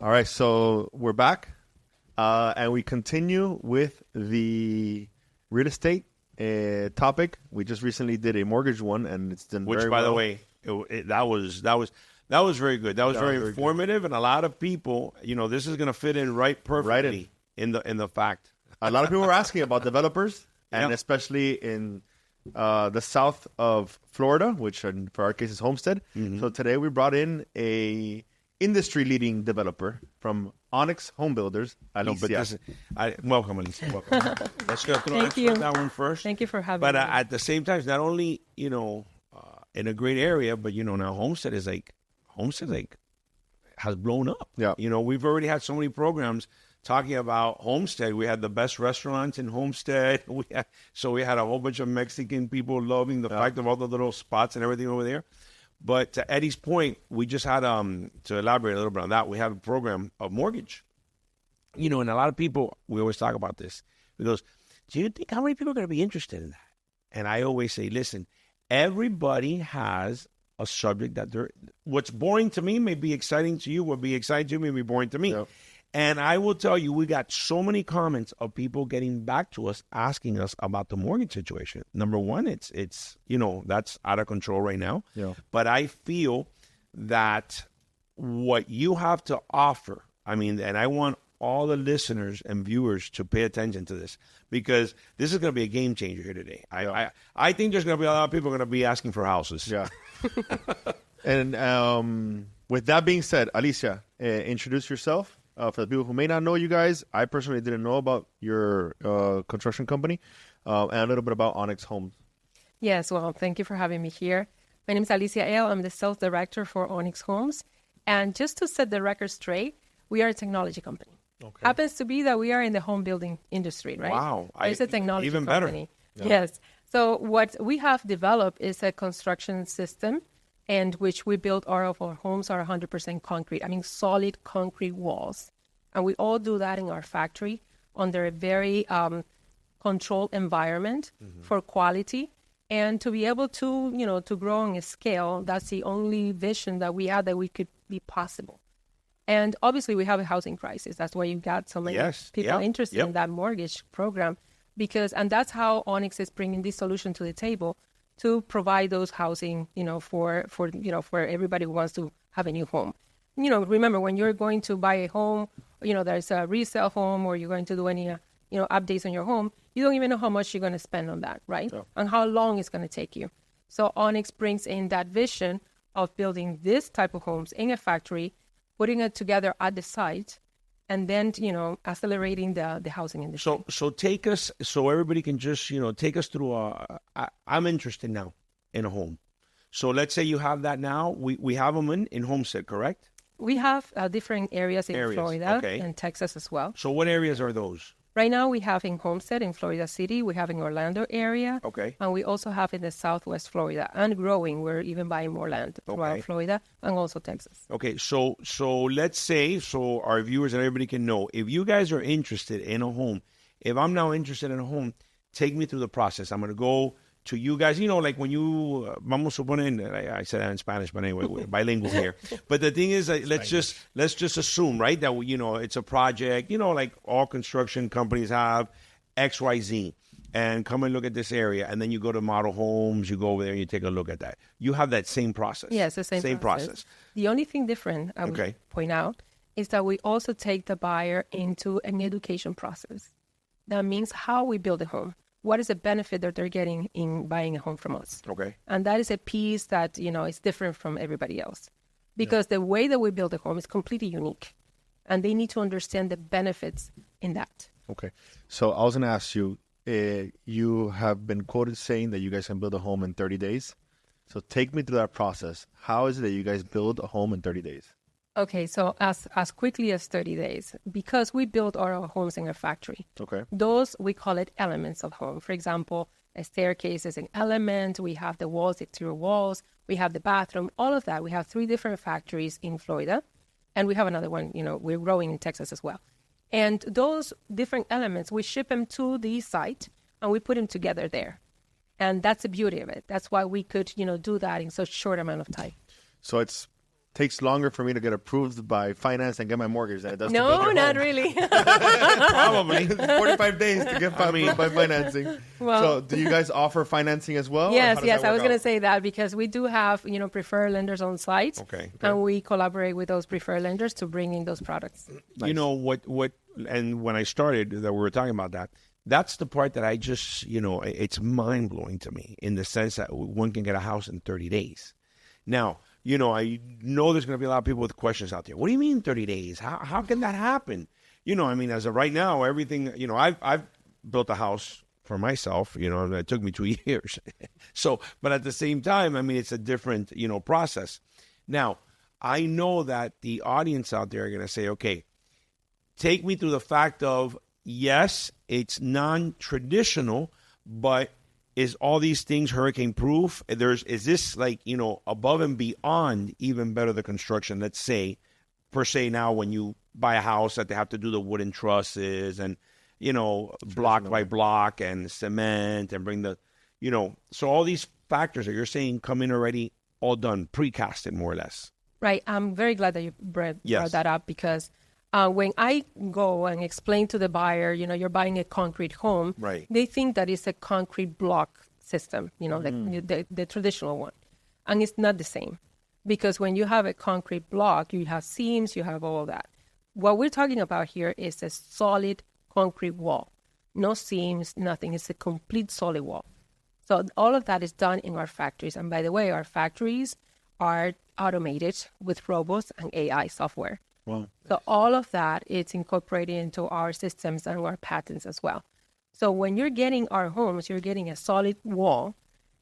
All right, so we're back, and we continue with the real estate topic. We just recently did a mortgage one, and it's done very well. Which, by the way, that was very good. That was very informative, and a lot of people, this is going to fit in perfectly in the fact. A lot of people were asking about developers, and especially in the south of Florida, which for our case is Homestead. Mm-hmm. So today we brought in a industry-leading developer from ONX Home Builders, Alicia. Welcome, Alicia. Welcome. Let's go through that one first. Thank you for having me. But at the same time, not only, in a great area, but, now Homestead has blown up. Yeah. We've already had so many programs talking about Homestead. We had the best restaurants in Homestead. We had a whole bunch of Mexican people loving the fact of all the little spots and everything over there. But to Eddie's point, we just had, to elaborate a little bit on that, we have a program of mortgage. And a lot of people, we always talk about this. He goes, do you think how many people are going to be interested in that? And I always say, listen, everybody has a subject that what's boring to me may be exciting to you, what be exciting to me may be boring to me. Yep. And I will tell you, we got so many comments of people getting back to us, asking us about the mortgage situation. Number one, it's that's out of control right now. Yeah. But I feel that what you have to offer, and I want all the listeners and viewers to pay attention to this, because this is going to be a game changer here today. I think there's going to be a lot of people going to be asking for houses. Yeah. And with that being said, Alicia, introduce yourself. For the people who may not know you guys, I personally didn't know about your construction company, and a little bit about ONX Homes. Yes, well, thank you for having me here. My name is Alicia Ale. I'm the sales director for ONX Homes. And just to set the record straight, we are a technology company. Okay. Happens to be that we are in the home building industry, right? Wow. It's a technology even company. Better. Yeah. Yes. So what we have developed is a construction system, and which we build all of our homes are 100% concrete. Solid concrete walls. And we all do that in our factory under a very controlled environment for quality. And to be able to, to grow on a scale, that's the only vision that we had that we could be possible. And obviously we have a housing crisis. That's why you got so many people interested in that mortgage program. And that's how ONX is bringing this solution to the table to provide those housing, for everybody who wants to have a new home. Remember, when you're going to buy a home, there's a resale home, or you're going to do any, updates on your home, you don't even know how much you're going to spend on that, right? Yeah. And how long it's going to take you. So ONX brings in that vision of building this type of homes in a factory, putting it together at the site, and then, accelerating the housing industry. So take us, so everybody can just, take us through, I'm interested now in a home. So let's say you have that now. We have them in Homestead, correct? We have different areas in Florida and Texas as well. So what areas are those? Right now we have in Homestead in Florida City. We have in Orlando area. Okay. And we also have in the Southwest Florida and growing. We're even buying more land throughout Florida and also Texas. Okay. So let's say, so our viewers and everybody can know, if you guys are interested in a home, if I'm now interested in a home, take me through the process. I'm going to go to you guys, like when you, vamos a suponer, I said that in Spanish, but anyway, we're bilingual here. But the thing is, let's just assume, right, that, it's a project, like all construction companies have XYZ, and come and look at this area. And then you go to model homes, you go over there and you take a look at that. You have that same process. Yes, the same process. The only thing different, I would point out, is that we also take the buyer into an education process. That means how we build a home. What is the benefit that they're getting in buying a home from us? Okay. And that is a piece that, is different from everybody else. Because the way that we build a home is completely unique. And they need to understand the benefits in that. Okay. So I was going to ask you, you have been quoted saying that you guys can build a home in 30 days. So take me through that process. How is it that you guys build a home in 30 days? Okay, so as quickly as 30 days, because we build our homes in a factory. Okay. Those, we call it elements of home. For example, a staircase is an element. We have the walls, the exterior walls. We have the bathroom, all of that. We have 3 different factories in Florida. And we have another one, we're growing in Texas as well. And those different elements, we ship them to the site and we put them together there. And that's the beauty of it. That's why we could, do that in such short amount of time. So it's takes longer for me to get approved by finance and get my mortgage than it does to No, build your not home. really. Probably. 45 days to get approved by financing. Well- so do you guys offer financing as well? or how Yes, does yes. that I was work going to out? say that because we do have, preferred lenders on site. Okay. And we collaborate with those preferred lenders to bring in those products. You know what, and when I started that we were talking about that, that's the part that I just, it's mind blowing to me in the sense that one can get a house in 30 days. Now, I know there's going to be a lot of people with questions out there. What do you mean 30 days? How can that happen? As of right now, everything, I've built a house for myself, it took me 2 years. So, but at the same time, it's a different, process. Now, I know that the audience out there are going to say, okay, take me through the fact of, yes, it's non-traditional, but is all these things hurricane proof? Is this like, above and beyond even better the construction? Let's say, per se now when you buy a house that they have to do the wooden trusses and, block by block and cement and bring the, so all these factors that you're saying come in already all done, precasted more or less. Right. I'm very glad that you brought Yes. that up because when I go and explain to the buyer, you're buying a concrete home, Right. they think that it's a concrete block system, the traditional one. And it's not the same because when you have a concrete block, you have seams, you have all of that. What we're talking about here is a solid concrete wall. No seams, nothing. It's a complete solid wall. So all of that is done in our factories. And by the way, our factories are automated with robots and AI software. Wow. So all of that is incorporated into our systems and our patents as well. So when you're getting our homes, you're getting a solid wall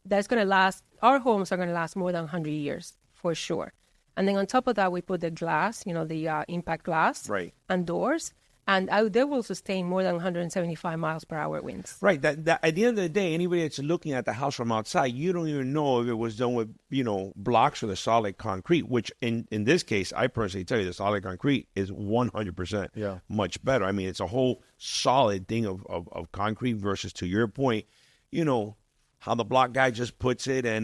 that's going to last. Our homes are going to last more than 100 years for sure. And then on top of that, we put the glass, the impact glass Right. and doors. And they will sustain more than 175 miles per hour winds. Right. That at the end of the day, anybody that's looking at the house from outside, you don't even know if it was done with, blocks or the solid concrete, which in this case, I personally tell you the solid concrete is 100% much better. It's a whole solid thing of concrete versus, to your point, how the block guy just puts it and,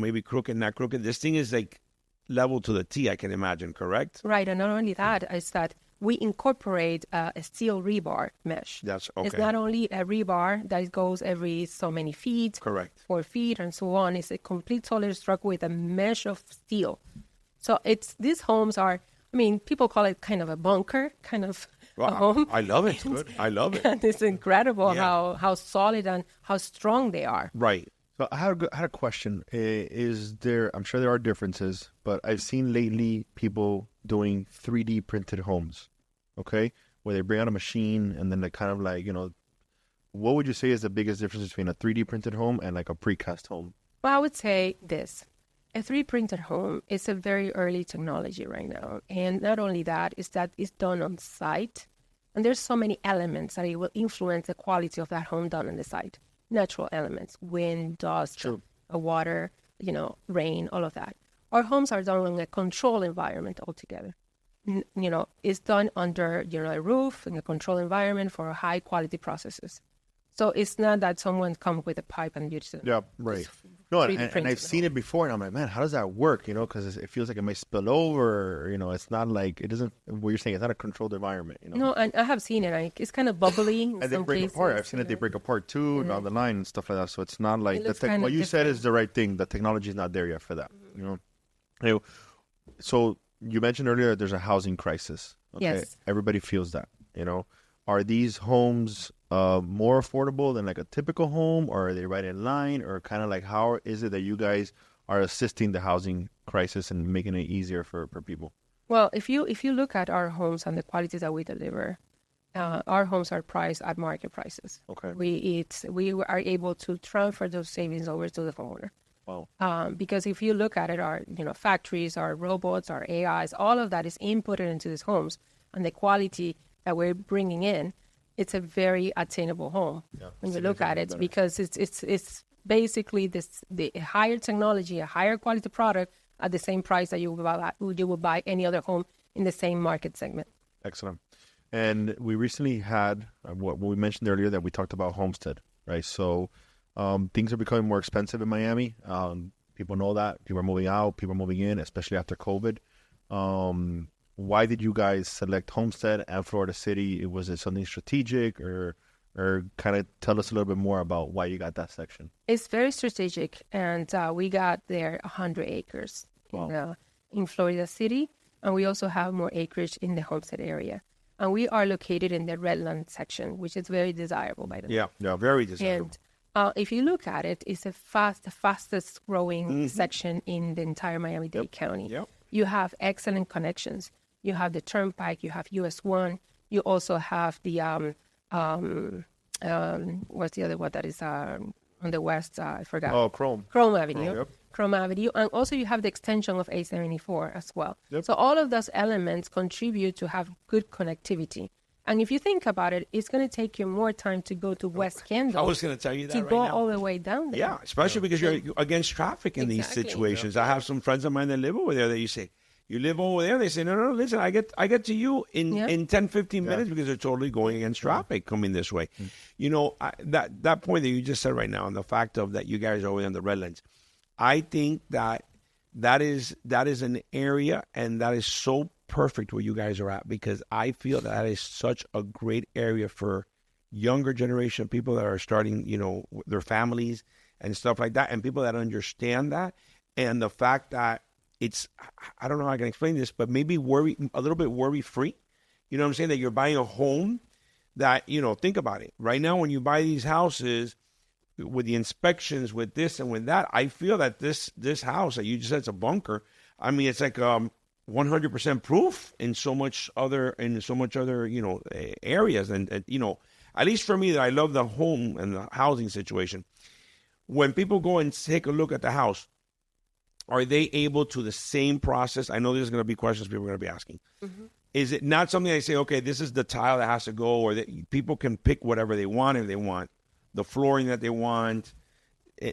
maybe crooked, not crooked. This thing is like level to the T, I can imagine, correct? Right. And not only that, is that we incorporate a steel rebar mesh. That's okay. It's not only a rebar that goes every so many feet, Correct. 4 feet, and so on. It's a complete solid structure with a mesh of steel. So these homes are, people call it kind of a bunker, kind of a home. I love it. Good. I love it. And it's incredible Yeah. how solid and how strong they are. Right. So I had a question. I'm sure there are differences, but I've seen lately people doing 3D printed homes, okay? Where they bring out a machine and then they kind of like, what would you say is the biggest difference between a 3D printed home and like a precast home? Well, I would say this. A 3D printed home is a very early technology right now. And not only that, is that it's done on site. And there's so many elements that it will influence the quality of that home done on the site. Natural elements, wind, dust, water, rain, all of that. Our homes are done in a controlled environment altogether. It's done under, a roof in a controlled environment for high quality processes. So it's not that someone comes with a pipe and you just... Yeah, right. No, 3D and printed I've seen it before, and I'm like, man, how does that work? Because it feels like it might spill over. It's not like, it doesn't, what you're saying, it's not a controlled environment. No, and I have seen it. It's kind of bubbly in And they some break cases. apart. I've seen it, they break apart too, down the line and stuff like that. So it's not like, It looks kind what of you said different. is the right thing. The technology is not there yet for that. So you mentioned earlier that there's a housing crisis. Okay? Yes. Everybody feels that, Are these homes more affordable than like a typical home, or are they right in line, or kind of like how is it that you guys are assisting the housing crisis and making it easier for people? Well, if you look at our homes and the quality that we deliver, our homes are priced at market prices. Okay. We are able to transfer those savings over to the homeowner. Wow. Because if you look at it, our factories, our robots, our AIs, all of that is inputted into these homes, and the quality that we're bringing in, it's a very attainable home when you look at it, because it's basically the higher technology, a higher quality product at the same price that you would buy any other home in the same market segment. Excellent. And we recently had what we mentioned earlier, that we talked about Homestead, right? So things are becoming more expensive in Miami. People know that. People are moving out. People are moving in, especially after COVID. Why did you guys select Homestead and Florida City? Was it something strategic, or kind of tell us a little bit more about why you got that section? It's very strategic, and we got there 100 acres in Florida City, and we also have more acreage in the Homestead area. And we are located in the Redlands section, which is very desirable, by the way. Yeah, very desirable. And if you look at it, it's the fastest growing section in the entire Miami-Dade County. Yep. You have excellent connections. You have the Turnpike. You have US 1. You also have the, what's the other one that is on the west? I forgot. Oh, Chrome Avenue. Yep. Chrome Avenue. And also you have the extension of A74 as well. Yep. So all of those elements contribute to have good connectivity. And if you think about it, it's going to take you more time to go to West Kendall. I was going to tell you that to right go now. all the way down there. Yeah, especially because you're against traffic in these Exactly. situations. I have some friends of mine that live over there that you say, you live over there? They say, no, listen, I get to you in 10, 15 minutes because they're totally going against traffic coming this way. You know, that point that you just said right now, and the fact of that you guys are over there in the Redlands, I think that is an area, and that is so perfect where you guys are at, because I feel that is such a great area for younger generation people that are starting, you know, their families and stuff like that, and people that understand that, and the fact that it's, I don't know how I can explain this, but maybe a little bit worry-free. You know what I'm saying? That you're buying a home that, you know, think about it. Right now, when you buy these houses with the inspections, with this and with that, I feel that this house that you just said it's a bunker. I mean, it's like 100% proof in so much other, you know, areas. And, you know, at least for me, that I love the home and the housing situation. When people go and take a look at the house, are they able to the same process? I know there's going to be questions people are going to be asking. Mm-hmm. Is it not something they say, okay, this is the tile that has to go, or that people can pick whatever they want if they want the flooring that they want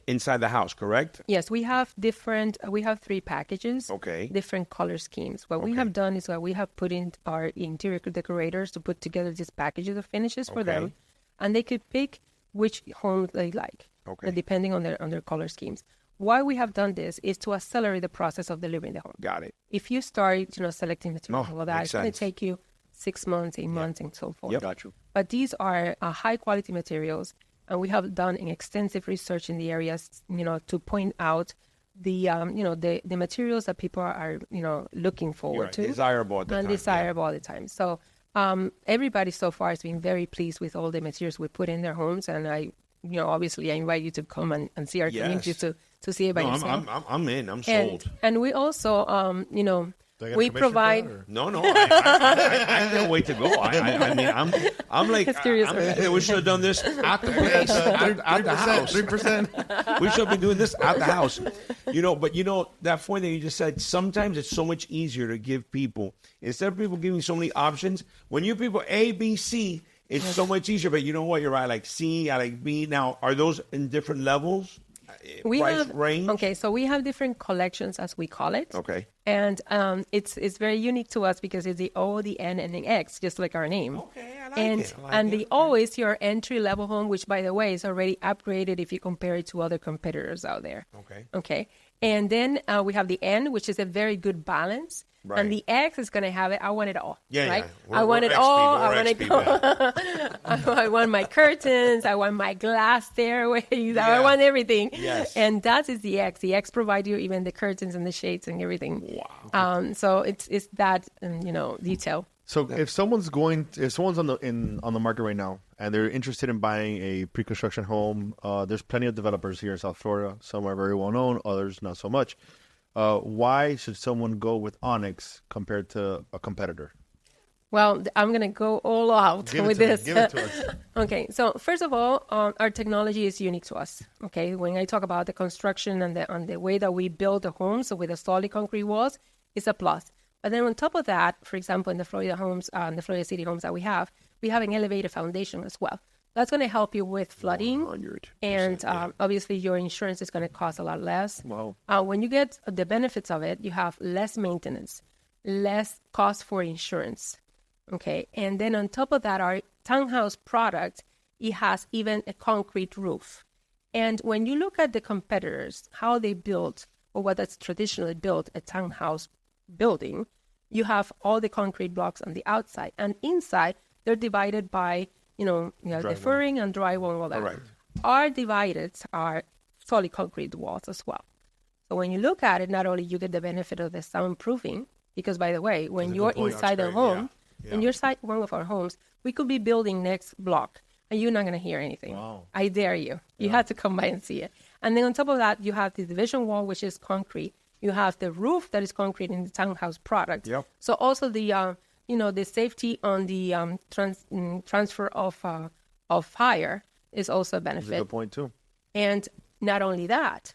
inside the house, correct? Yes, we have 3 packages. Okay. Different color schemes. What we have done is that we have put in our interior decorators to put together these packages of finishes for them, and they could pick which home they like, depending on their color schemes. Why we have done this is to accelerate the process of delivering the home. Got it. If you start, selecting materials, it's going to sense. take you 6 months, 8 months, and so forth. Yep. Got you. But these are high quality materials, and we have done an extensive research in the areas, to point out the the materials that people are looking forward to, desirable at the time. Desirable all the time. So everybody so far has been very pleased with all the materials we put in their homes, and I obviously I invite you to come and see our community to see it by yourself. I'm in. I'm sold. And we also we provide. No, I can't wait to go. I mean, I'm like, we should have done this at the place, at the house. 3%. We should be doing this at the house. But that point that you just said, sometimes it's so much easier to give people, instead of people giving so many options, when you people A, B, C, it's so much easier. But you know what? You're right. I like C, I like B. Now, are those in different levels? Price range? Okay, so we have different collections, as we call it. Okay. And it's very unique to us because it's the O, the N, and the X, just like our name. Okay, I like it. The O is your entry-level home, which, by the way, is already upgraded if you compare it to other competitors out there. Okay. And then we have the N, which is a very good balance. Right. And the X is going to have it. I want it all. Yeah, right? Yeah. I want it all. I want it all. I want my curtains. I want my glass stairways. Yeah. I want everything. Yes. And that is the X. The X provides you even the curtains and the shades and everything. Wow. So it's that detail. So if someone's on the market right now and they're interested in buying a pre-construction home, there's plenty of developers here in South Florida. Some are very well known, others not so much. Why should someone go with ONX compared to a competitor? Well, I'm going to go all out with this. Give it to us. Okay, so first of all, our technology is unique to us. Okay, when I talk about the construction and the way that we build the homes, so with the solid concrete walls, it's a plus. But then on top of that, for example, in the Florida homes, the Florida City homes that we have an elevated foundation as well. That's going to help you with flooding, and obviously your insurance is going to cost a lot less. Wow. When you get the benefits of it, you have less maintenance, less cost for insurance. Okay, and then on top of that, our townhouse product, it has even a concrete roof. And when you look at the competitors, how they build, or what that's traditionally built, a townhouse building, you have all the concrete blocks on the outside, and inside they're divided by, the furring and drywall and all that. Correct. Our divideds are solid concrete walls as well. So when you look at it, not only you get the benefit of the soundproofing, because by the way, when you're inside the home, and you're inside one of our homes, we could be building next block, and you're not going to hear anything. Wow. I dare you. You have to come by and see it. And then on top of that, you have the division wall, which is concrete. You have the roof that is concrete in the townhouse product. Yep. So also the, the safety on the transfer of fire is also a benefit. That's a good point too. And not only that,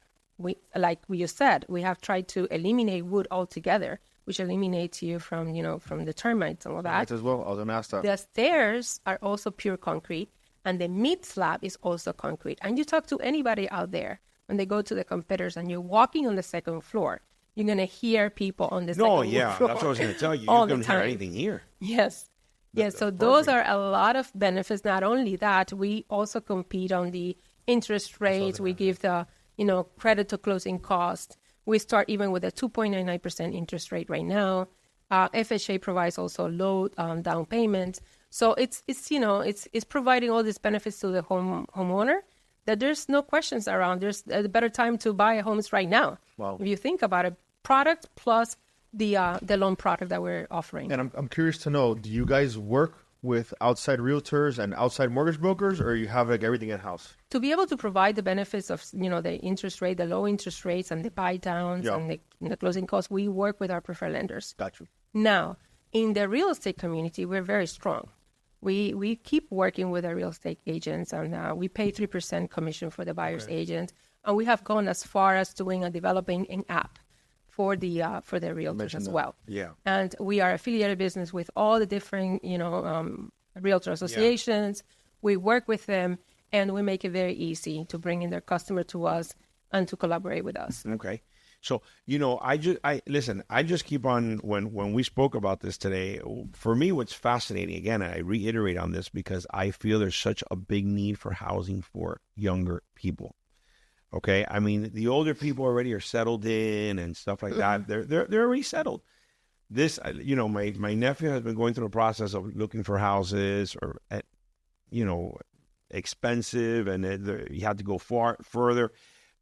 like you said, we have tried to eliminate wood altogether, which eliminates you from the termites and all that. As well. I was going to ask that. The stairs are also pure concrete, and the mid slab is also concrete. And you talk to anybody out there when they go to the competitors and you're walking on the second floor, you're going to hear people on the second floor. That's what I was going to tell you. You're going to hear anything here. Yes. Yes, so those are a lot of benefits. Not only that, we also compete on the interest rates. We give the, credit to closing cost. We start even with a 2.99% interest rate right now. FHA provides also low down payment. So it's providing all these benefits to the homeowner that there's no questions around. There's a better time to buy homes right now. Wow. If you think about it, product plus the loan product that we're offering. And I'm curious to know, do you guys work with outside realtors and outside mortgage brokers, or you have like everything in-house? To be able to provide the benefits of, the interest rate, the low interest rates and the buy downs and the closing costs, we work with our preferred lenders. Got you. Now, in the real estate community, we're very strong. We keep working with our real estate agents, and we pay 3% commission for the buyer's agent. And we have gone as far as doing and developing an app for the realtors as well. Yeah. And we are affiliated business with all the different, realtor associations. Yeah. We work with them, and we make it very easy to bring in their customer to us and to collaborate with us. Okay. So, I just keep on, when we spoke about this today, for me, what's fascinating, again, I reiterate on this because I feel there's such a big need for housing for younger people. Okay. I mean, the older people already are settled in and stuff like that. They're already settled. This, my nephew has been going through the process of looking for houses or, expensive, and he had to go further.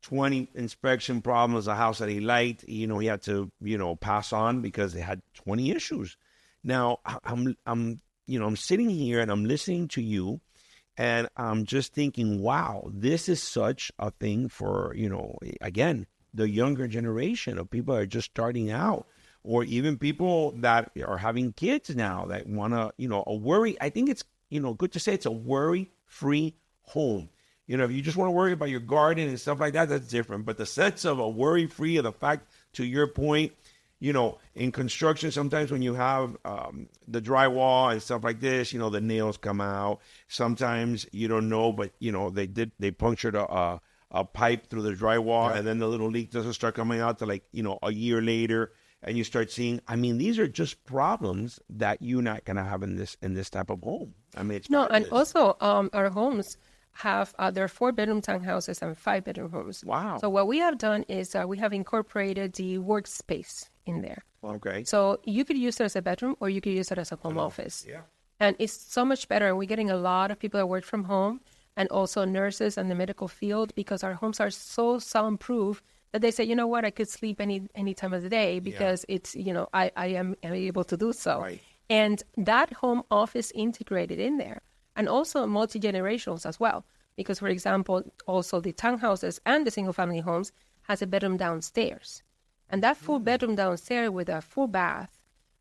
20 inspection problems, a house that he liked, he had to, pass on because they had 20 issues. Now I'm sitting here and I'm listening to you, and I'm just thinking, wow, this is such a thing for, again, the younger generation of people that are just starting out, or even people that are having kids now that want to, a worry. I think it's, good to say it's a worry-free home. If you just want to worry about your garden and stuff like that, that's different. But the sense of a worry-free, of the fact, to your point, in construction, sometimes when you have the drywall and stuff like this, the nails come out. Sometimes you don't know, but, they punctured a pipe through the drywall, and then the little leak doesn't start coming out till a year later. And you start seeing, these are just problems that you're not going to have in this type of home. It's and also our homes have there are 4-bedroom townhouses and 5-bedroom homes. Wow. So what we have done is we have incorporated the workspace in there. Okay. So you could use it as a bedroom, or you could use it as a home office. Yeah. And it's so much better. And we're getting a lot of people that work from home, and also nurses and the medical field, because our homes are so soundproof that they say, you know what, I could sleep any time of the day because it's, I am able to do so. Right. And that home office integrated in there. And also multi-generationals as well. Because, for example, also the townhouses and the single-family homes has a bedroom downstairs. And that full bedroom downstairs with a full bath,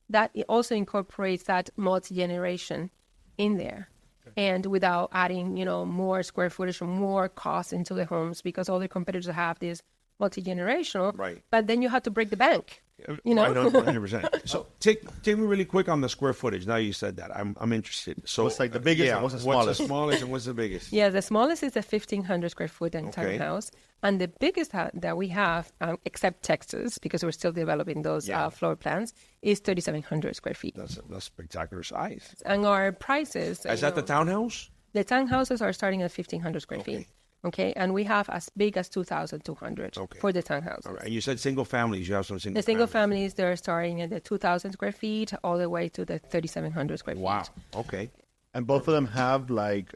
that also incorporates that multi-generation in there. And without adding, more square footage or more cost into the homes, because all the competitors have this multi-generational. Right. But then you have to break the bank. I know 100%. So take me really quick on the square footage. Now you said that, I'm interested. So what's like the biggest and what's the smallest? What's the smallest and what's the biggest? Yeah, the smallest is a 1,500 square foot townhouse, and the biggest that we have, except Texas, because we're still developing those floor plans, is 3,700 square feet. That's a spectacular size. And our prices. Is that the townhouse? The townhouses are starting at 1,500 square feet. Okay, and we have as big as 2,200 for the townhouses. All right. And you said single families. You have some single. The single families, they're starting at the 2,000 square feet all the way to the 3,700 square feet. Wow. Okay. And both of them have like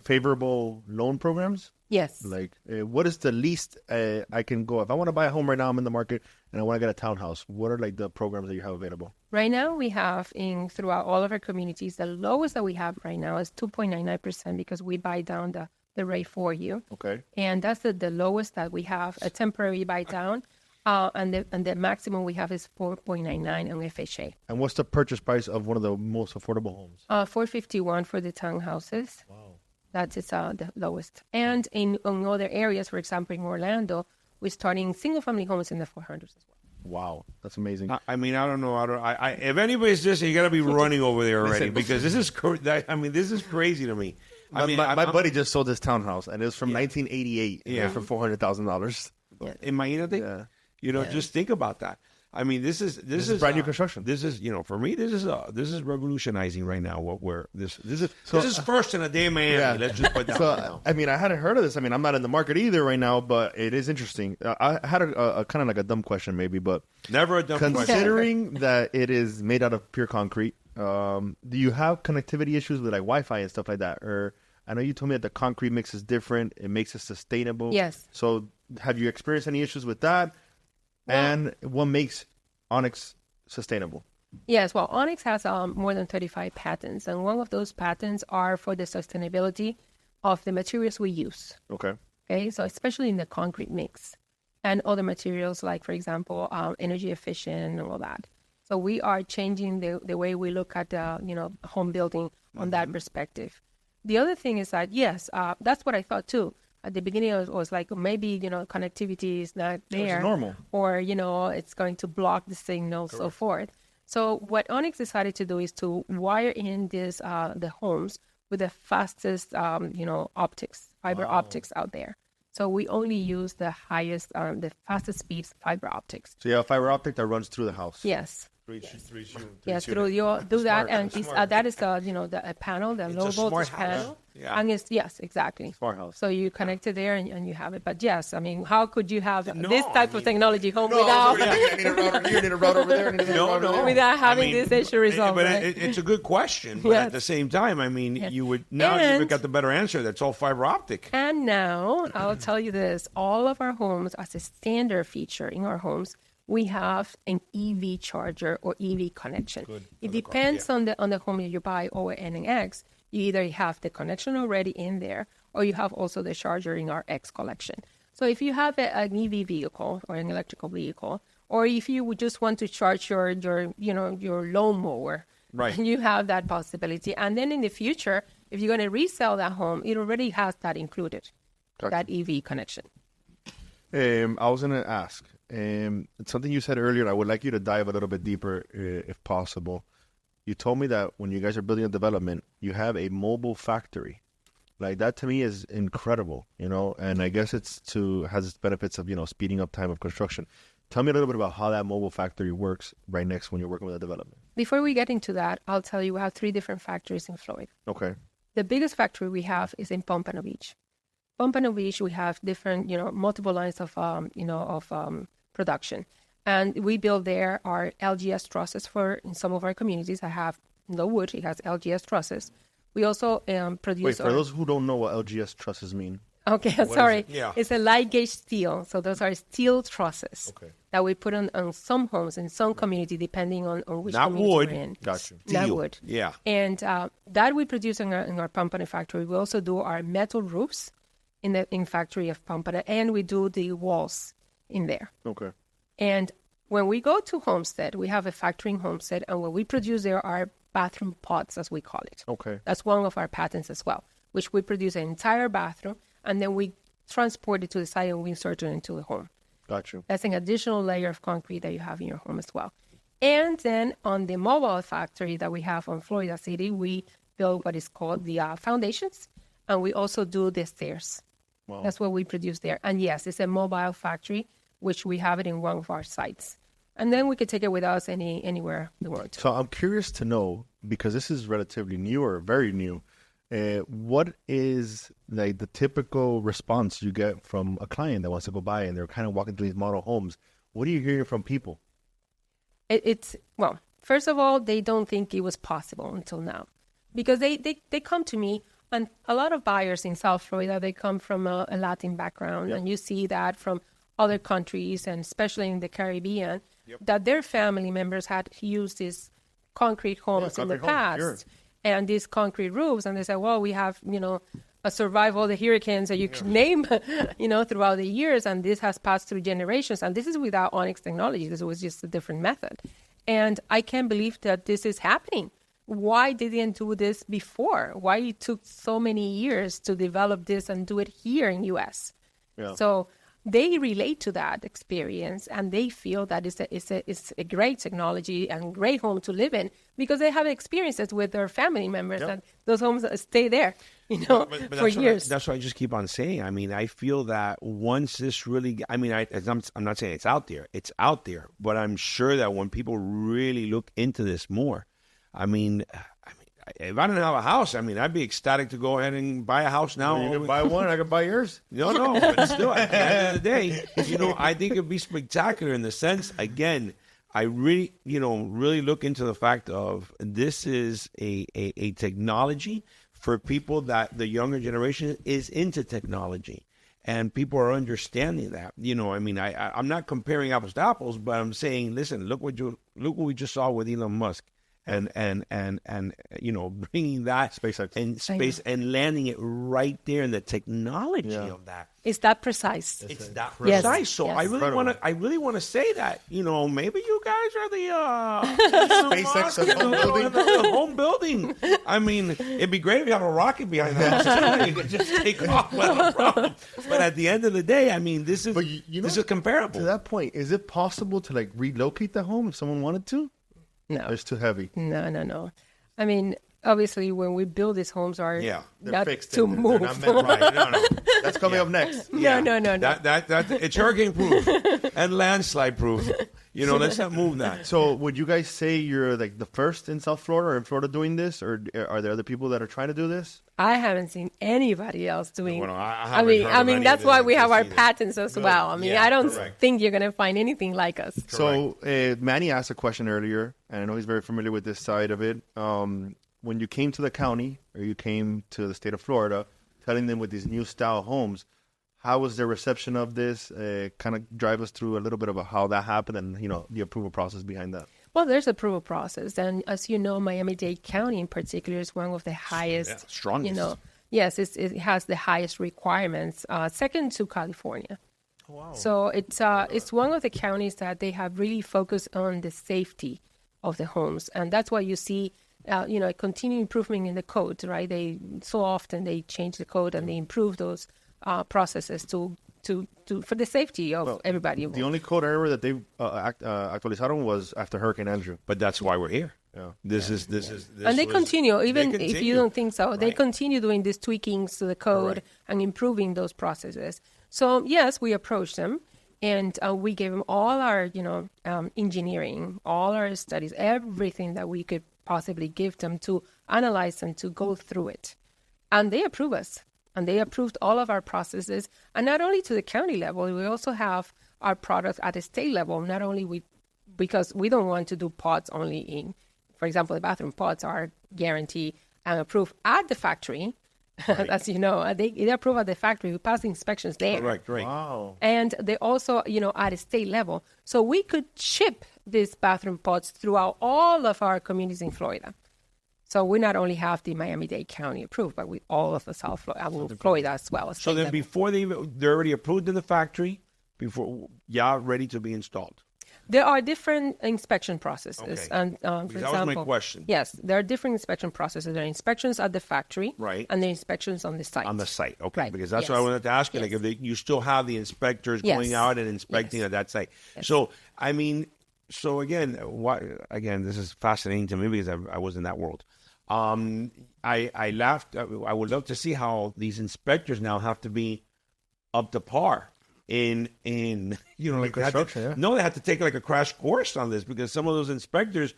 favorable loan programs. Yes. Like, what is the least I can go if I want to buy a home right now? I'm in the market and I want to get a townhouse. What are like the programs that you have available? Right now, we have throughout all of our communities, the lowest that we have right now is 2.99% because we buy down the rate for you. Okay. And that's the lowest that we have, a temporary buy down. And the maximum we have is 4.99 on FHA. And what's the purchase price of one of the most affordable homes? $451 for the townhouses. Wow. That is the lowest. And in other areas, for example, in Orlando, we're starting single-family homes in the 400s as well. Wow, that's amazing. I mean, I don't know. If anybody's listening, you got to be running over there already because this is. This is crazy to me. My buddy just sold his townhouse, and it was from 1988. Yeah, for $400,000. In Miami-Dade. Yeah. Just think about that. I mean, this is brand new construction. This is, for me, this is revolutionizing right now. This is first in a day, man. Yeah. Let's just put that. So, I mean, I hadn't heard of this. I mean, I'm not in the market either right now, but it is interesting. I had a kind of like a dumb question, maybe, but never a dumb question. Considering that it is made out of pure concrete, do you have connectivity issues with like Wi-Fi and stuff like that? Or I know you told me that the concrete mix is different. It makes it sustainable. Yes. So, have you experienced any issues with that? And what makes ONX sustainable? Yes, well, ONX has more than 35 patents, and one of those patents are for the sustainability of the materials we use. Okay. Okay, so especially in the concrete mix and other materials like, for example, energy efficient and all that. So we are changing the way we look at, home building on that perspective. The other thing is that, yes, that's what I thought too. At the beginning, it was like maybe, connectivity is not there. It's normal. Or, it's going to block the signal, so forth. So what ONX decided to do is to wire in the homes with the fastest, optics, fiber optics out there. So we only use the highest, the fastest speeds fiber optics. So you have a fiber optic that runs through the house. Yes. Yes, through your do that, and that is the panel, the low voltage panel, and it's exactly smart house. So you connect it there, and you have it. But yes, I mean, how could you have this type of technology home without I need a router here, I need a router over there, I need a router over there. without having this issue resolved? But right? it's a good question. But at the same time, I mean, you would you've got the better answer. That's all fiber optic. And now I'll tell you this: all of our homes, as a standard feature in our homes, we have an EV charger or EV connection. It depends on the home that you buy or ONX. You either have the connection already in there, or you have also the charger in our X collection. So if you have an EV vehicle or an electrical vehicle, or if you would just want to charge your lawnmower, right, you have that possibility. And then in the future, if you're going to resell that home, it already has that included, that EV connection. I was going to ask. It's something you said earlier. I would like you to dive a little bit deeper, if possible. You told me that when you guys are building a development, you have a mobile factory. Like that to me is incredible, and I guess has its benefits of, speeding up time of construction. Tell me a little bit about how that mobile factory works right next when you're working with a development. Before we get into that, I'll tell you we have 3 different factories in Florida. Okay. The biggest factory we have is in Pompano Beach. Pompano Beach, we have different, multiple lines of, production. And we build there our LGS trusses in some of our communities. I have no wood. It has LGS trusses. We also produce... Wait, for those who don't know what LGS trusses mean. Okay, sorry. It's a light gauge steel. So those are steel trusses that we put on some homes in some community, depending on which community we're in. Got you. Not wood. Yeah. And that we produce in our Pompano factory. We also do our metal roofs in factory of Pompano, and we do the walls in there. Okay. And when we go to Homestead, we have a factory in Homestead, and what we produce there are bathroom pots, as we call it. Okay. That's one of our patents as well, which we produce an entire bathroom, and then we transport it to the site and we insert it into the home. Got you. That's an additional layer of concrete that you have in your home as well. And then on the mobile factory that we have on Florida City, we build what is called the foundations, and we also do the stairs. Wow. That's what we produce there. And yes, it's a mobile factory, which we have it in one of our sites. And then we could take it with us anywhere in the world. So I'm curious to know, because this is relatively new or very new, What is like the typical response you get from a client that wants to go buy and they're kind of walking through these model homes? What are you hearing from people? Well, first of all, they don't think it was possible until now, because they come to me, and a lot of buyers in South Florida, they come from a Latin background, and you see that from other countries, and especially in the Caribbean, that their family members had used these concrete homes in the past, and these concrete roofs, and they say, well, we have, survived all the hurricanes that you could name, throughout the years, and this has passed through generations, and this is without ONX technology. This was just a different method. And I can't believe that this is happening. Why didn't do this before? Why it took so many years to develop this and do it here in U.S.? Yeah. So they relate to that experience, and they feel that it's a great technology and great home to live in, because they have experiences with their family members, and those homes stay there, but for years. That's what I just keep on saying. I mean, I feel that once this really, I'm not saying it's out there, but I'm sure that when people really look into this more, if I didn't have a house, I'd be ecstatic to go ahead and buy a house now. You can buy one, I can buy yours. No, but still, at the end of the day, I think it'd be spectacular in the sense, again, I really, really look into the fact of this is a technology for people that the younger generation is into technology. And people are understanding that. I'm not comparing apples to apples, but I'm saying, listen, look what we just saw with Elon Musk. And bringing that SpaceX and space and landing it right there in the technology of that. It's that precise. It's that precise. Yes. So yes. I really want to say that, maybe you guys are the SpaceX of home building. The home building. It'd be great if you have a rocket behind that. You could just take off without a problem. But at the end of the day, this is this is comparable. To that point, is it possible to relocate the home if someone wanted to? No. It's too heavy. No. Obviously, when we build these homes are not fixed to move. They're not meant right. No. That's coming up next. No. That it's hurricane proof and landslide proof. Let's not move that. So would you guys say you're the first in South Florida or in Florida doing this, or are there other people that are trying to do this? I haven't seen anybody else doing. Well, that's why we have our patents as well. I don't correct. think you're going to find anything like us. Correct. So Manny asked a question earlier, and I know he's very familiar with this side of it. When you came to the county or you came to the state of Florida, telling them with these new style homes, how was their reception of this? Kind of drive us through a little bit about how that happened and the approval process behind that. Well, there's approval process, and as you know, Miami-Dade County in particular is one of the highest, strongest. Yes, it has the highest requirements, second to California. Oh, wow. So it's one of the counties that they have really focused on the safety of the homes, and that's why you see, a continued improvement in the code, right? So often they change the code and they improve those processes for the safety of everybody. The only code error that they actualizaron was after Hurricane Andrew. But that's why we're here. Yeah. This is, and they continue, even if you don't think so. Right. They continue doing these tweakings to the code and improving those processes. So yes, we approached them, and we gave them all our, engineering, all our studies, everything that we could possibly give them to analyze and to go through it, and they approve us. And they approved all of our processes, and not only to the county level, we also have our products at the state level. Not only because we don't want to do pods only in, for example, the bathroom pods are guaranteed and approved at the factory. Right. As you know, they approve at the factory. We pass the inspections there. Right. Wow. And they also, at a state level. So we could ship these bathroom pods throughout all of our communities in Florida. So we not only have the Miami-Dade County approved, but with all of the South Florida, Florida as well. So then before they're already approved in the factory, ready to be installed. There are different inspection processes. Okay. And for example, that was my question. Yes, there are different inspection processes. There are inspections at the factory, right, and there are inspections on the site. On the site, okay. Right. Because that's what I wanted to ask you. Yes. If you still have the inspectors going out and inspecting at that site. Yes. So, again, this is fascinating to me because I was in that world. I laughed. I would love to see how these inspectors now have to be up to par in construction. No, they have to take a crash course on this because some of those inspectors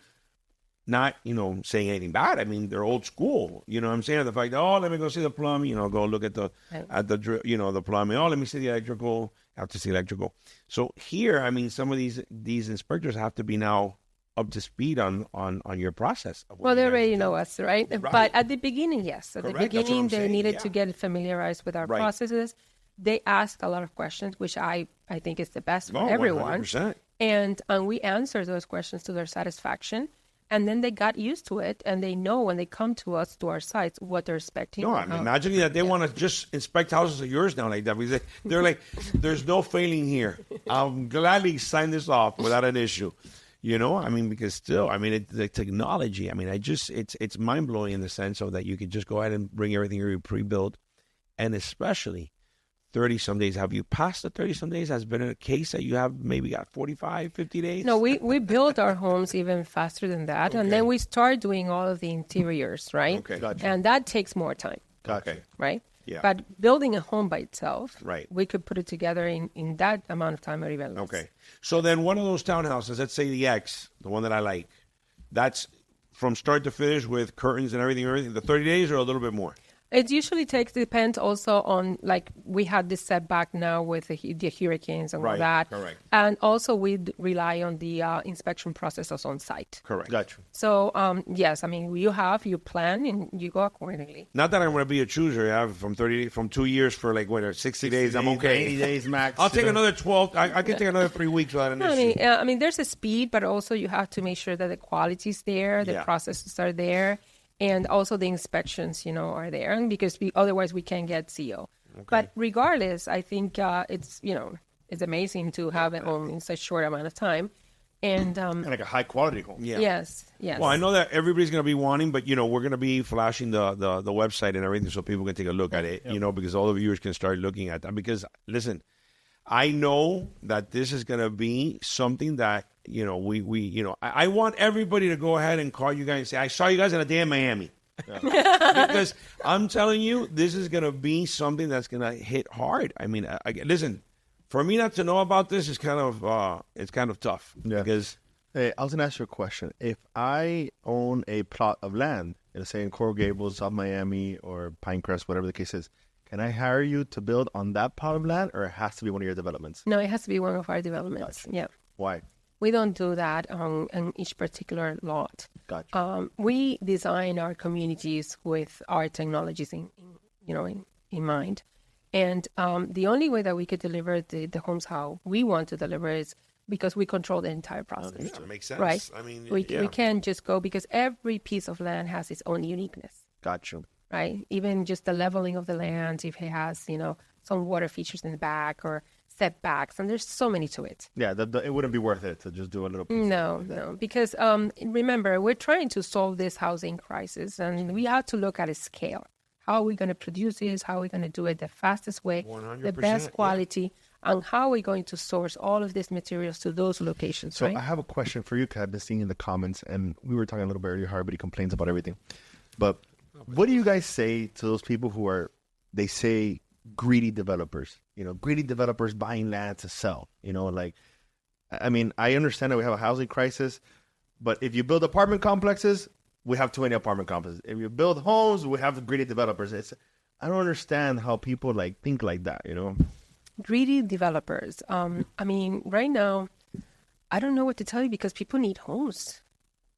not, saying anything bad. I mean, they're old school. You know what I'm saying? The fact, let me go see the plumbing, go look at the the plumbing. Let me see the electrical. I have to see electrical. So here, I mean, some of these inspectors have to be now up to speed on your process. Well, they already know us, right? But at the beginning, yes. At Correct. the beginning, they needed Yeah. to get familiarized with our processes. They asked a lot of questions, which I think is the best for everyone. 100%. And we answered those questions to their satisfaction. And then they got used to it, and they know when they come to us, to our sites, what they're expecting. No, I'm imagining that they want to just inspect houses of yours now like that. Because they're like, there's no failing here. I'll gladly sign this off without an issue. I mean, because still, I mean, the technology, I mean, it's mind-blowing in the sense of that you could just go ahead and bring everything here pre-built. And especially 30-some days. Have you passed the 30-some days? Has been a case that you have maybe got 45, 50 days? No, we build our homes even faster than that. And then we start doing all of the interiors, right? Okay. Gotcha. And that takes more time, Gotcha. Okay. right? Yeah. But building a home by itself, Right. we could put it together in that amount of time or even less. Okay. So then one of those townhouses, let's say the X, the one that I like, that's from start to finish with curtains and everything, the 30 days or a little bit more? It usually depends also on, like, we had this setback now with the hurricanes and all Right, that. correct. And also we rely on the inspection processes on site. Correct. Gotcha. So, yes, I mean, you plan and you go accordingly. Not that I'm going to be a chooser. I have from 2 years for 60 days. I'm okay. 80 days max. I'll take another 12. I can take another 3 weeks without an issue. I mean, there's a speed, but also you have to make sure that the quality's there, the Yeah. processes are there, and also the inspections, are there, and because otherwise we can't get CO. Okay. But regardless, I think it's amazing to have it home in such short amount of time, and like a high quality home. Yeah. yes. Well, I know that everybody's going to be wanting, but we're going to be flashing the website and everything so people can take a look at it. Because all the viewers can start looking at that. Because listen, I know that this is going to be something that I want everybody to go ahead and call you guys and say, I saw you guys in a day in Miami. Yeah. Because I'm telling you, this is going to be something that's going to hit hard. I mean, listen, for me not to know about this is kind of tough. Yeah. Because Hey, I was gonna ask you a question. If I own a plot of land, say in Coral Gables, South Miami, or Pinecrest, whatever the case is, can I hire you to build on that plot of land, or it has to be one of your developments? No, it has to be one of our developments. Gotcha. Yeah. Why? We don't do that on each particular lot. Gotcha. We design our communities with our technologies in mind. And the only way that we could deliver the homes how we want to deliver is because we control the entire process. that makes sense. Right? I mean, we can't just go because every piece of land has its own uniqueness. Gotcha. Right? Even just the leveling of the land, if it has, some water features in the back or setbacks, and there's so many to it. Yeah, it wouldn't be worth it to just do a little piece. No, because remember, we're trying to solve this housing crisis, and we have to look at a scale. How are we going to produce this? How are we going to do it the fastest way, 100%, the best quality, and how are we going to source all of these materials to those locations, So right? I have a question for you, because I've been seeing in the comments, and we were talking a little bit earlier how everybody complains about everything. But what do you guys say to those people who they say greedy developers, greedy developers buying land to sell, I mean, I understand that we have a housing crisis, but if you build apartment complexes, we have too many apartment complexes. If you build homes, we have greedy developers. I don't understand how people think like that, Greedy developers. I mean, right now, I don't know what to tell you because people need homes.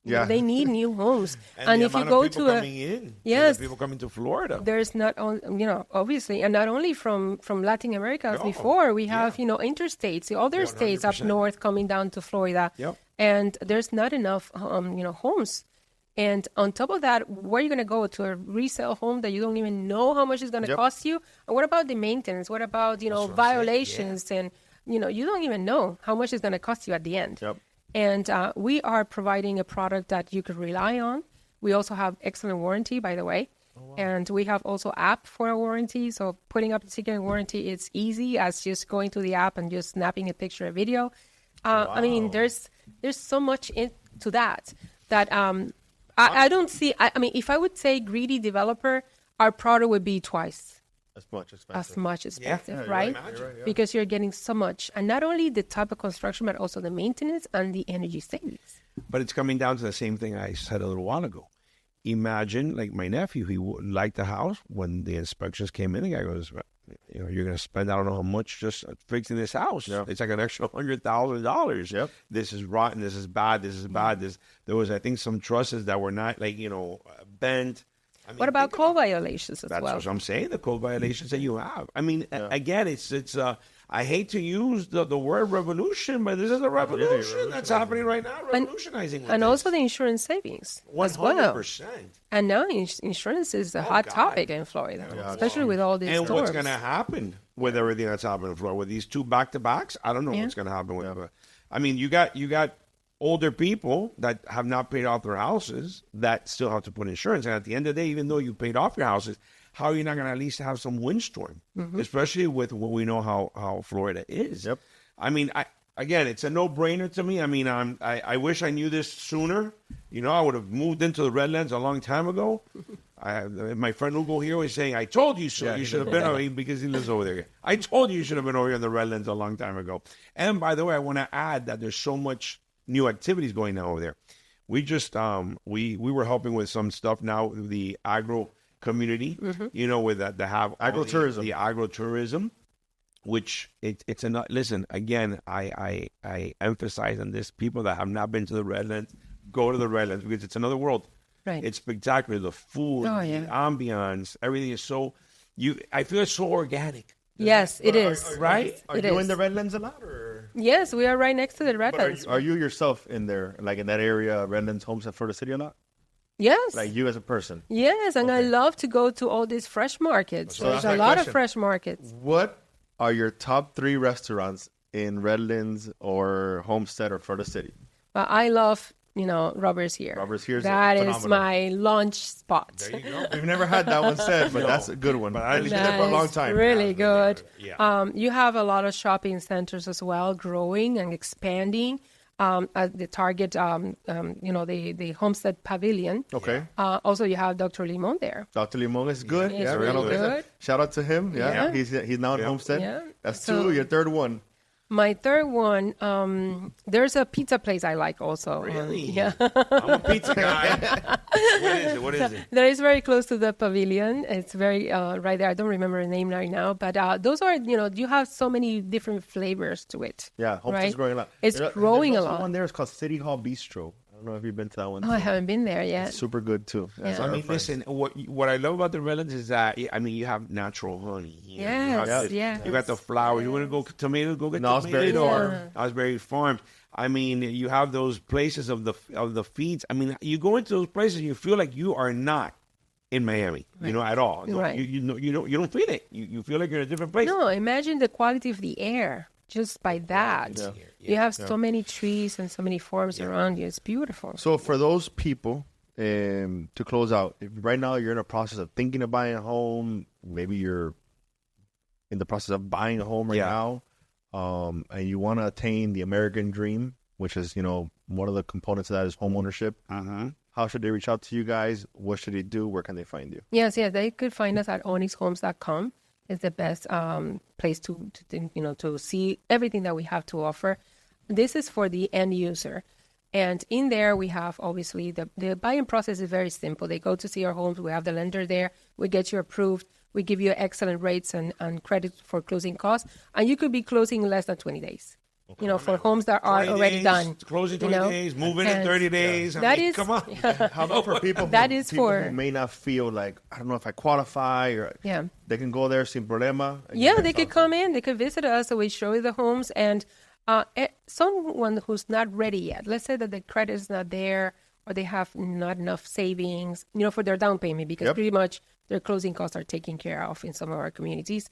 Yeah. They need new homes. And if you go to coming in, yes, people coming to Florida. There's not only, obviously, and not only from Latin America as No. before. We have, interstates, the other states up 100%. north coming down to Florida. Yep. And there's not enough, homes. And on top of that, where are you going to go to a resale home that you don't even know how much it's going to cost you? And what about the maintenance? What about, violations? And, you don't even know how much it's going to cost you at the end. Yep. And we are providing a product that you could rely on. We also have excellent warranty, by the way. Oh, wow. And we have also app for a warranty. So putting up a ticket and warranty, it's easy as just going to the app and just snapping a picture or video. Wow. I mean, there's so much into that I don't see. I mean, if I would say greedy developer, our product would be twice as much expensive, right? You're right, Because you're getting so much, and not only the type of construction, but also the maintenance and the energy savings. But it's coming down to the same thing I said a little while ago. Imagine, like my nephew, he liked the house. When the inspections came in, the guy goes, you're going to spend, I don't know how much just fixing this house. Yeah. It's like an extra $100,000. Yep. This is rotten. This is bad. This is bad. There was, I think, some trusses that were not bent. I mean, What about code violations as that's well? what I'm saying. The code violations that you have. I mean, again, it's. I hate to use the word revolution, but this is a revolution that's happening right now. Revolutionizing, and also the insurance savings as well. 100%. And now insurance is a hot topic in Florida, especially with all these And storms. what's going to happen with everything that's happening in Florida with these two back-to-backs? I don't know what's going to happen with it. I mean, you got older people that have not paid off their houses that still have to put insurance. And at the end of the day, even though you paid off your houses, how are you not going to at least have some windstorm, especially with what we know how Florida is? Yep. I mean, again, it's a no-brainer to me. I mean, I wish I knew this sooner. I would have moved into the Redlands a long time ago. My friend Hugo here was saying, I told you so. You should have been over here because he lives over there. I told you should have been over here in the Redlands a long time ago. And by the way, I want to add that there's so much new activities going on over there. We just we were helping with some stuff now, the agro community, with that they have Agro-tourism. the agro-tourism, which it's a listen, again, I emphasize on this, people that have not been to the Redlands, go to the Redlands because it's another world. Right. It's spectacular. The food, the ambiance, everything is so I feel it's so organic. Yes, it is. Right? Are you in the Redlands a lot? Or? Yes, we are right next to the Redlands. Are you yourself in there, like in that area, Redlands, Homestead, Florida City a lot? Yes. Like you as a person? Yes, and I love to go to all these fresh markets. So There's that's a my lot question. of fresh markets. What are your top 3 restaurants in Redlands or Homestead or Florida City? But I love, Robbers Here. Robbers Here is That is phenomenal. my lunch spot. There you go. We've never had that one said, but that's a good one. But I've been there for a long time. Really good. Yeah. You have a lot of shopping centers as well, growing and expanding. At the Target, the Homestead Pavilion. Okay. Also, you have Dr. Limon there. Dr. Limon is good. He's we're really gonna- good. Shout out to him. Yeah. He's now in Homestead. Yeah. That's So- 2. Your third one. My third one, there's a pizza place I like also. Really? Yeah. I'm a pizza guy. What is it? That is very close to the pavilion. It's very right there. I don't remember the name right now, but those are, you have so many different flavors to it. Yeah, Homestead's right? growing a lot. It's growing There's a also lot. one there is called City Hall Bistro. I don't know if you've been to that one. Oh, I haven't been there yet. It's super good too. That's Yeah. our I mean, friend. listen, what I love about the Redlands is that, you have natural honey. You have Yes, this- yes. You got the flowers. You want to go tomatoes, go get Nosberry tomatoes. Farm. Nosberry Farms. I mean, you have those places of the feeds. I mean, you go into those places, you feel like you are not in Miami, at all. Right. You don't feel it. You feel like you're in a different place. No, imagine the quality of the air just by that. Yeah. You have so many trees and so many farms around you. It's beautiful. So for those people, to close out, if right now you're in a process of thinking of buying a home, maybe you're in the process of buying a home right now, and you want to attain the American dream, which is, one of the components of that is home ownership. How should they reach out to you guys? What should they do? Where can they find you? Yes, they could find us at onxhomes.com. It's the best place to see everything that we have to offer. This is for the end user. And in there, we have, obviously, the buying process is very simple. They go to see our homes. We have the lender there. We get you approved. We give you excellent rates and credit for closing costs. And you could be closing in less than 20 days. For homes that are 20 already days, done. Closing 20 days, moving in And 30 days. that is- come on. How about for people That is who may not feel like, I don't know if I qualify, or Yeah. they can go there sin problema? Yeah, they could come in. They could visit us. So we show you the homes. And someone who's not ready yet, let's say that the credit is not there or they have not enough savings, for their down payment, because pretty much their closing costs are taken care of in some of our communities.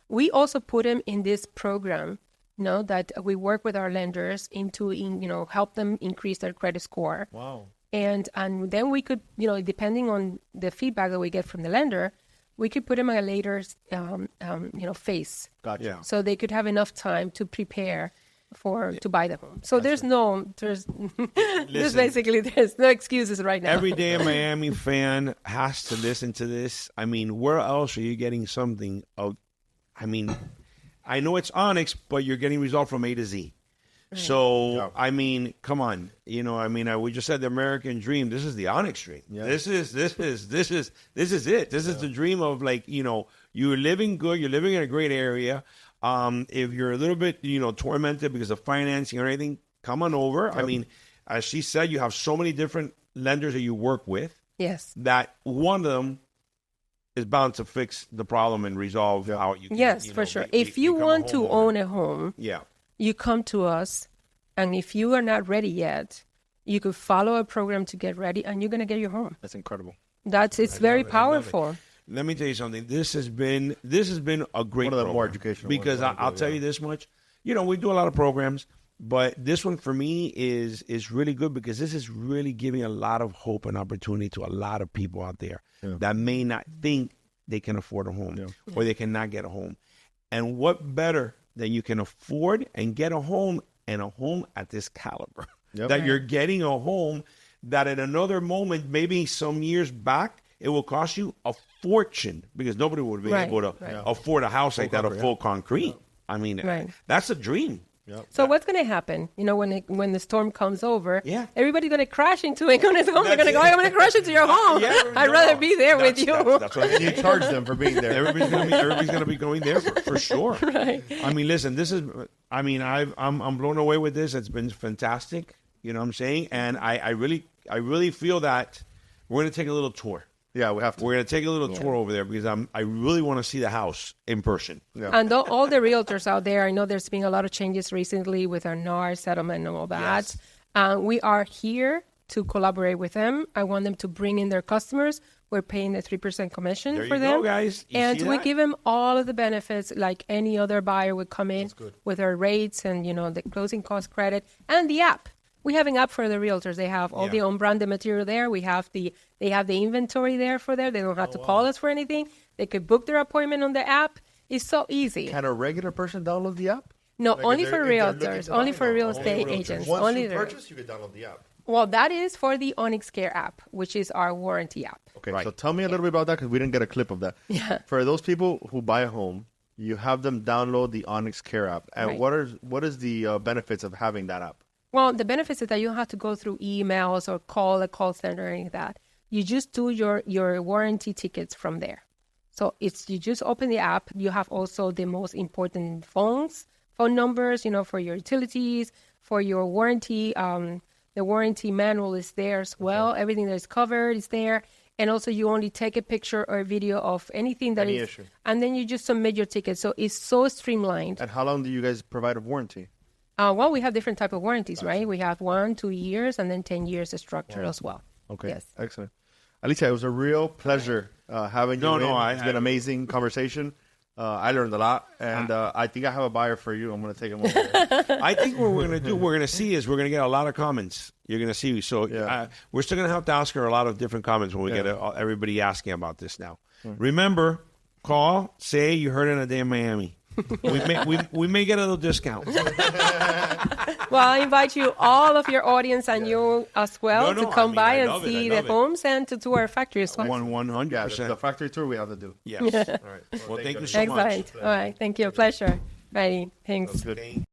We also put them in this program, that we work with our lenders into help them increase their credit score. Wow. And then we could, depending on the feedback that we get from the lender, we could put them at a later, phase. Gotcha. Yeah. So they could have enough time to prepare to buy the home. So there's no excuses right now. Every day a Miami fan has to listen to this. I mean, where else are you getting something of, I know it's ONX, but you're getting results from A to Z. So, I mean, come on. You know, I mean, we just said the American dream. This is the ONX dream. Yeah. This is it. This is the dream of, like, you know, you're living good. You're living in a great area. If you're a little bit, you know, tormented because of financing or anything, come on over. Yep. I mean, as she said, you have so many different lenders that you work with. Yes. That one of them is bound to fix the problem and resolve how you can. Yes, for sure. If you want to own a home, you come to us, and if you are not ready yet, you could follow a program to get ready, and you're going to get your home. That's incredible. It's very powerful. Let me tell you something. This has been a great one of the program more educational because I'll tell you this much. You know, we do a lot of programs, but this one for me is really good because this is really giving a lot of hope and opportunity to a lot of people out there that may not think they can afford a home or they cannot get a home. And what better than you can afford and get a home, and a home at this caliber. That you're getting a home that at another moment, maybe some years back, it will cost you a fortune because nobody would be able to afford a house like that, a full concrete. I mean, that's a dream. Yep. So what's going to happen? You know, when the storm comes over, everybody's going to crash into it. They're going to go, I'm going to crash into your home. I'd rather be there with you. That's what you charge them for being there. Everybody's going to be going there for sure. Right. I mean, listen, I'm blown away with this. It's been fantastic. You know what I'm saying? And I really feel that we're going to take a little tour. Yeah, we have to. We're going to take a little tour over there because I really want to see the house in person. Yeah. And all the realtors out there, I know there's been a lot of changes recently with our NAR settlement and all that. Yes. We are here to collaborate with them. I want them to bring in their customers. We're paying the 3% commission for them. There you go, guys. And we give them all of the benefits like any other buyer would come in with our rates and, you know, the closing cost credit and the app. We have an app for the realtors. They have all the own-branded material there. They have the inventory there for them. They don't have to call us for anything. They could book their appointment on the app. It's so easy. Can a regular person download the app? No, like only for realtors, only for real estate agents. Once you purchase, you can download the app. Well, that is for the ONX Care app, which is our warranty app. Okay, so tell me a little bit about that because we didn't get a clip of that. Yeah. For those people who buy a home, you have them download the ONX Care app. And what is the benefits of having that app? Well, the benefits is that you don't have to go through emails or call a call center or anything like that. You just do your warranty tickets from there. So you just open the app. You have also the most important phone numbers, you know, for your utilities, for your warranty. The warranty manual is there as well. Okay. Everything that is covered is there. And also you only take a picture or a video of anything that is, and then you just submit your ticket. So it's so streamlined. And how long do you guys provide a warranty? Well, we have different type of warranties, right? We have 1, 2 years, and then 10 years structure as well. Okay, yes. Excellent. Alicia, it was a real pleasure having you in. It's been an amazing conversation. I learned a lot, and I think I have a buyer for you. I'm going to take him over there. I think what we're going to see is we're going to get a lot of comments. You're going to see. So we're still going to have to ask her a lot of different comments when we get everybody asking about this now. Remember, call, say you heard it in a day in Miami. we may get a little discount. Well, I invite you, all of your audience, and you as well, to come by and see the homes and to tour our factory as well. 100%. The factory tour we have to do. Yes. All right. Well, thank you so much. Excellent. All right. Thank you. Pleasure. Ready. Thanks. That's good.